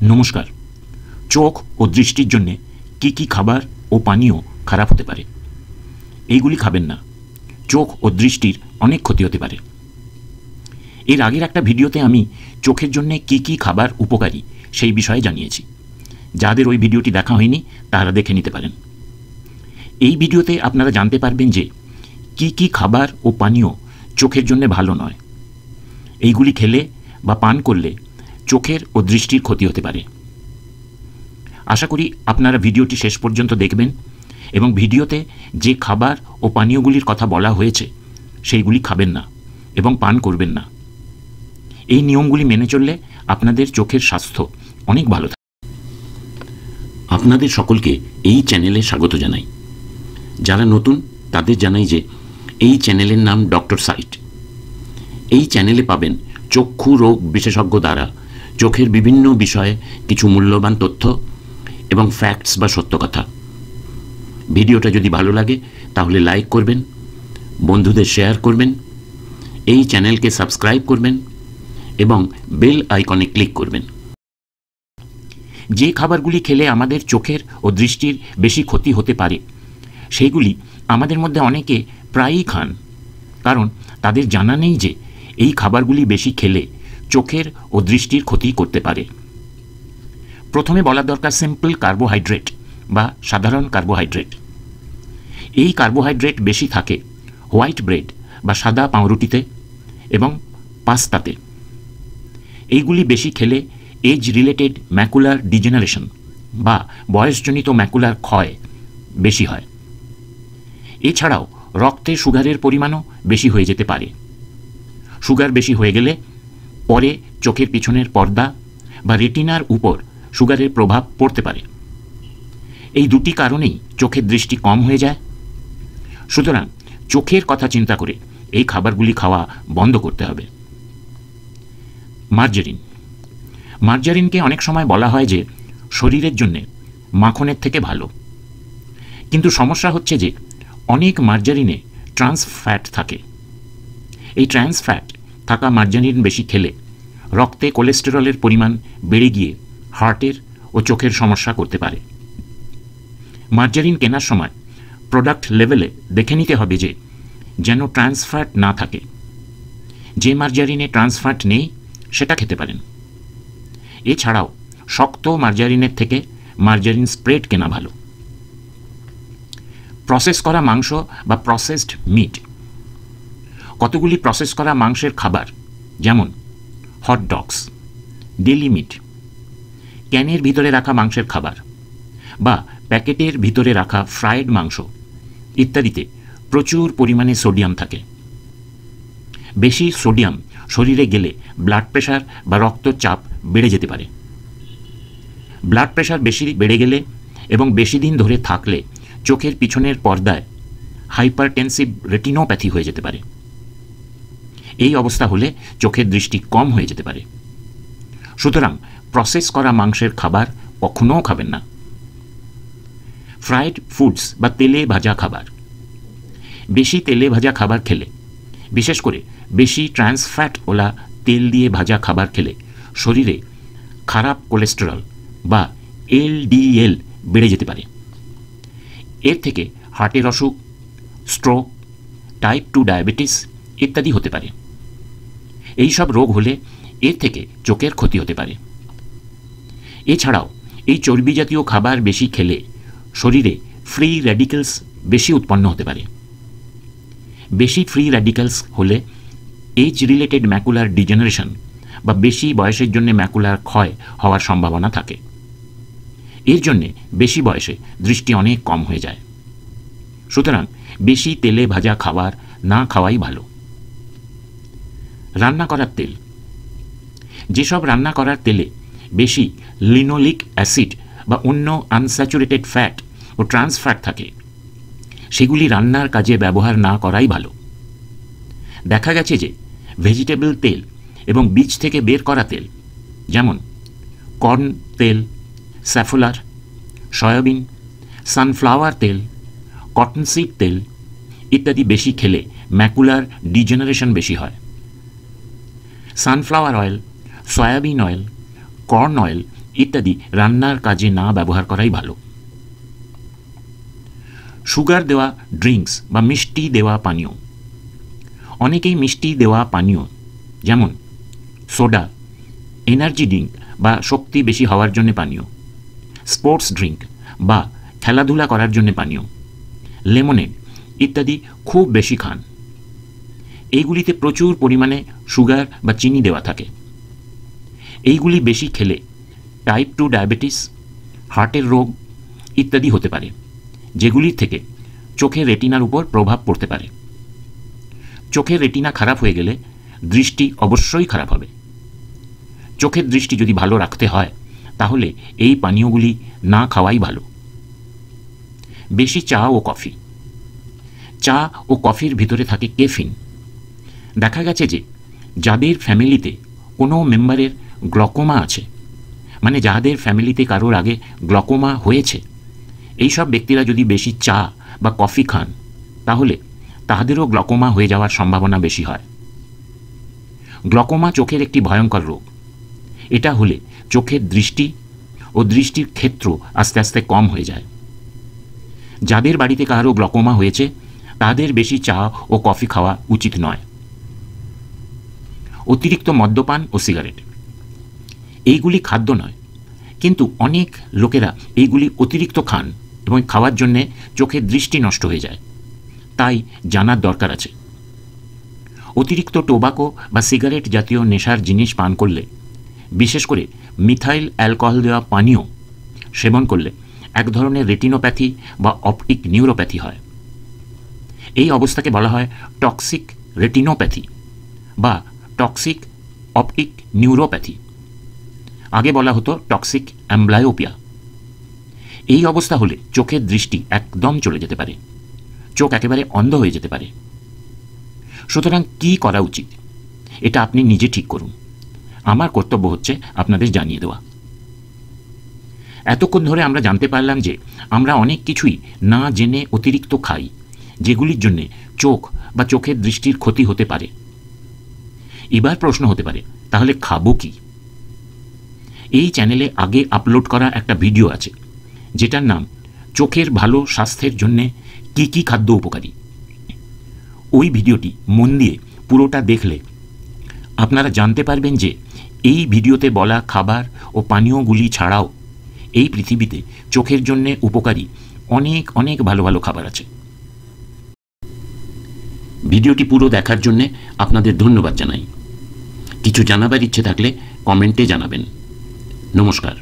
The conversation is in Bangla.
নমস্কার। চোখ ও দৃষ্টির জন্য কি খাবার ও পানীয় খারাপ হতে পারে? এইগুলি খাবেন না। চোখ ও দৃষ্টির অনেক ক্ষতি হতে পারে। এর আগের একটা ভিডিওতে আমি চোখের জন্য কি খাবার উপকারী সেই বিষয়ে জানিয়েছি। যাদের ওই ভিডিওটি দেখা হয়নি তারা দেখে নিতে পারেন। এই ভিডিওতে আপনারা জানতে পারবেন যে কি খাবার ও পানীয় চোখের জন্য ভালো নয়। এইগুলি খেলে বা পান করলে চোখের ও দৃষ্টির ক্ষতি হতে পারে। আশা করি আপনারা ভিডিওটি শেষ পর্যন্ত দেখবেন এবং ভিডিওতে যে খাবার ও পানীয়গুলির কথা বলা হয়েছে সেইগুলি খাবেন না এবং পান করবেন না। এই নিয়মগুলি মেনে চললে আপনাদের চোখের স্বাস্থ্য অনেক ভালো থাকে। আপনাদের সকলকে এই চ্যানেলে স্বাগত জানাই। যারা নতুন তাদের জানাই যে এই চ্যানেলের নাম ডক্টর সাইট। এই চ্যানেলে পাবেন চক্ষু রোগ বিশেষজ্ঞ দ্বারা চোখের বিভিন্ন বিষয়ে কিছু মূল্যবান তথ্য এবং ফ্যাক্টস বা সত্য কথা। ভিডিওটা যদি ভালো লাগে তাহলে লাইক করবেন, বন্ধুদের শেয়ার করবেন, এই চ্যানেলকে সাবস্ক্রাইব করবেন এবং বেল আইকনে ক্লিক করবেন। যে খাবারগুলি খেলে আমাদের চোখের ও দৃষ্টির বেশি ক্ষতি হতে পারে সেইগুলি আমাদের মধ্যে অনেকে প্রায়ই খান, কারণ তাদের জানা নেই যে এই খাবারগুলি বেশি খেলে চোখের ও দৃষ্টির ক্ষতি করতে পারে। প্রথমে বলা দরকার সিম্পল কার্বোহাইড্রেট বা সাধারণ কার্বোহাইড্রেট। এই কার্বোহাইড্রেট বেশি থাকে হোয়াইট ব্রেড বা সাদা পাউরুটিতে এবং পাস্তাতে। এইগুলি বেশি খেলে এজ রিলেটেড ম্যাকুলার ডিজেনারেশন বা বয়সজনিত ম্যাকুলার ক্ষয় বেশি হয়। এছাড়াও রক্তে সুগারের পরিমাণও বেশি হয়ে যেতে পারে। সুগার বেশি হয়ে গেলে পরে চোখের পিছনের পর্দা বা রেটিনার উপর সুগারের প্রভাব পড়তে পারে। এই দুটি কারণেই চোখের দৃষ্টি কম হয়ে যায়। সুতরাং চোখের কথা চিন্তা করে এই খাবারগুলি খাওয়া বন্ধ করতে হবে। মার্জারিন। মার্জারিনকে অনেক সময় বলা হয় যে শরীরের জন্যে মাখনের থেকে ভালো, কিন্তু সমস্যা হচ্ছে যে অনেক মার্জারিনে ট্রান্স ফ্যাট থাকে। এই ট্রান্স ফ্যাট থাকা মার্জারিন বেশি খেলে রক্তে কোলেস্টেরলের পরিমাণ বেড়ে গিয়ে হার্টের ও চোখের সমস্যা করতে পারে। মার্জারিন কেনার সময় প্রোডাক্ট লেভেলে দেখে নিতে হবে যে যেন ট্রান্স ফ্যাট না থাকে। যে মার্জারিনে ট্রান্স ফ্যাট নেই সেটা খেতে পারেন। এছাড়াও শক্ত মার্জারিনের থেকে মার্জারিন স্প্রেড কেনা ভালো। প্রসেস করা মাংস বা প্রসেসড মিট। কতগুলি প্রসেস করা মাংসের খাবার যেমন হট ডগস, ডেলি মিট, ক্যানের ভিতরে রাখা মাংসের খাবার বা প্যাকেটের ভিতরে রাখা ফ্রাইড মাংস ইত্যাদিতে প্রচুর পরিমাণে সোডিয়াম থাকে। বেশি সোডিয়াম শরীরে গেলে ব্লাড প্রেশার বা রক্তচাপ বেড়ে যেতে পারে। ব্লাড প্রেশার বেশি বেড়ে গেলে এবং বেশি দিন ধরে থাকলে চোখের পিছনের পর্দায় হাইপারটেনসিভ রেটিনোপ্যাথি হয়ে যেতে পারে। এই অবস্থা হলে চোখের দৃষ্টি কম হয়ে যেতে পারে। সুতরাং প্রসেস করা মাংসের খাবার কখনোও খাবেন না। ফ্রাইড ফুডস বা তেলে ভাজা খাবার। বেশি তেলে ভাজা খাবার খেলে, বিশেষ করে বেশি ট্রান্স ফ্যাট ওলা তেল দিয়ে ভাজা খাবার খেলে শরীরে খারাপ কোলেস্টেরল বা এলডিএল বেড়ে যেতে পারে। এর থেকে হার্টের অসুখ, স্ট্রোক, টাইপ 2 ডায়াবেটিস ইত্যাদি হতে পারে। এই সব রোগ হলে এর থেকে চোখের ক্ষতি হতে পারে। এছাড়াও এই চর্বি জাতীয় খাবার বেশি খেলে শরীরে ফ্রি র্যাডিক্যালস বেশি উৎপন্ন হতে পারে। বেশি ফ্রি র্যাডিক্যালস হলে এজ রিলেটেড ম্যাকুলার ডিজেনারেশন বা বেশি বয়সের জন্য ম্যাকুলার ক্ষয় হওয়ার সম্ভাবনা থাকে। এর জন্যে বেশি বয়সে দৃষ্টি অনেক কম হয়ে যায়। সুতরাং বেশি তেলে ভাজা খাবার না খাওয়াই ভালো। রান্না করার তেল। যেসব রান্না করার তেলে বেশি লিনোলিক অ্যাসিড বা অন্য আনস্যাচুরেটেড ফ্যাট ও ট্রান্স ফ্যাট থাকে সেগুলি রান্নার কাজে ব্যবহার না করাই ভালো। দেখা গেছে যে ভেজিটেবল তেল এবং বীজ থেকে বের করা তেল যেমন কর্ন তেল, স্যাফোলার, সয়াবিন, সানফ্লাওয়ার তেল, কটনসিড তেল ইত্যাদি বেশি খেলে ম্যাকুলার ডিজেনারেশন বেশি হয়। Sunflower oil, soybean oil, corn oil ইত্যাদি রান্নার কাজে না ব্যবহার করাই ভালো। সুগার দেওয়া ড্রিঙ্কস বা মিষ্টি দেওয়া পানীয়। অনেকেই মিষ্টি দেওয়া পানীয় যেমন সোডা, এনার্জি ড্রিঙ্ক বা শক্তি বেশি হওয়ার জন্য পানীয়, স্পোর্টস ড্রিঙ্ক বা খেলাধুলা করার জন্য পানীয়, লেমনেড ইত্যাদি খুব বেশি খান। এইগুলিতে প্রচুর পরিমাণে সুগার বা চিনি দেওয়া থাকে। এইগুলি বেশি খেলে টাইপ 2 ডায়াবেটিস, হার্টের রোগ ইত্যাদি হতে পারে, যেগুলির থেকে চোখের রেটিনার উপর প্রভাব পড়তে পারে। চোখের রেটিনা খারাপ হয়ে গেলে দৃষ্টি অবশ্যই খারাপ হবে। চোখের দৃষ্টি যদি ভালো রাখতে হয় তাহলে এই পানীয়গুলি না খাওয়াই ভালো। বেশি চা ও কফি। চা ও কফির ভিতরে থাকে ক্যাফিন। দেখা গেছে যে যাদের ফ্যামিলিতে কোনো মেম্বারের গ্লকোমা আছে, মানে যাদের ফ্যামিলিতে কারোর আগে গ্লকোমা হয়েছে, এই সব ব্যক্তিরা যদি বেশি চা বা কফি খান তাহলে তাদেরও গ্লকোমা হয়ে যাওয়ার সম্ভাবনা বেশি হয়। গ্লকোমা চোখের একটি ভয়ঙ্কর রোগ। এটা হলে চোখের দৃষ্টি ও দৃষ্টির ক্ষেত্র আস্তে আস্তে কম হয়ে যায়। যাদের বাড়িতে কারো গ্লকোমা হয়েছে তাদের বেশি চা ও কফি খাওয়া উচিত নয়। অতিরিক্ত মদ্যপান ও সিগারেট। এইগুলি খাদ্য নয়, কিন্তু অনেক লোকেরা এইগুলি অতিরিক্ত খান এবং খাওয়ার জন্যে চোখের দৃষ্টি নষ্ট হয়ে যায়। তাই জানার দরকার আছে। অতিরিক্ত টোবাকো বা সিগারেট জাতীয় নেশার জিনিস পান করলে, বিশেষ করে মিথাইল অ্যালকোহল দেওয়া পানীয় সেবন করলে এক ধরনের রেটিনোপ্যাথি বা অপটিক নিউরোপ্যাথি হয়। এই অবস্থাকে বলা হয় টক্সিক রেটিনোপ্যাথি বা টক্সিক অপটিক নিউরোপ্যাথি। আগে বলা হতো টক্সিক অ্যাম্বলায়োপিয়া। এই অবস্থা হলে চোখের দৃষ্টি একদম চলে যেতে পারে, চোখ একেবারে অন্ধ হয়ে যেতে পারে। সুতরাং কি করা উচিত এটা আপনি নিজে ঠিক করুন। আমার কর্তব্য হচ্ছে আপনাদের জানিয়ে দেওয়া। এতক্ষণ ধরে আমরা জানতে পারলাম যে আমরা অনেক কিছুই না জেনে অতিরিক্ত খাই, যেগুলির জন্যে চোখ বা চোখের দৃষ্টির ক্ষতি হতে পারে। এবার প্রশ্ন হতে পারে, তাহলে খাবো কি? এই চ্যানেলে আগে আপলোড করা একটা ভিডিও আছে যেটার নাম চোখের ভালো স্বাস্থ্যের জন্যে কি কি খাদ্য উপকারী। ওই ভিডিওটি মন দিয়ে পুরোটা দেখলে আপনারা জানতে পারবেন যে এই ভিডিওতে বলা খাবার ও পানীয়গুলি ছাড়াও এই পৃথিবীতে চোখের জন্যে উপকারী অনেক অনেক ভালো ভালো খাবার আছে। ভিডিওটি পুরো দেখার জন্যে আপনাদের ধন্যবাদ জানাই। কিছু জানাবার ইচ্ছে থাকলে কমেন্টে জানাবেন। নমস্কার।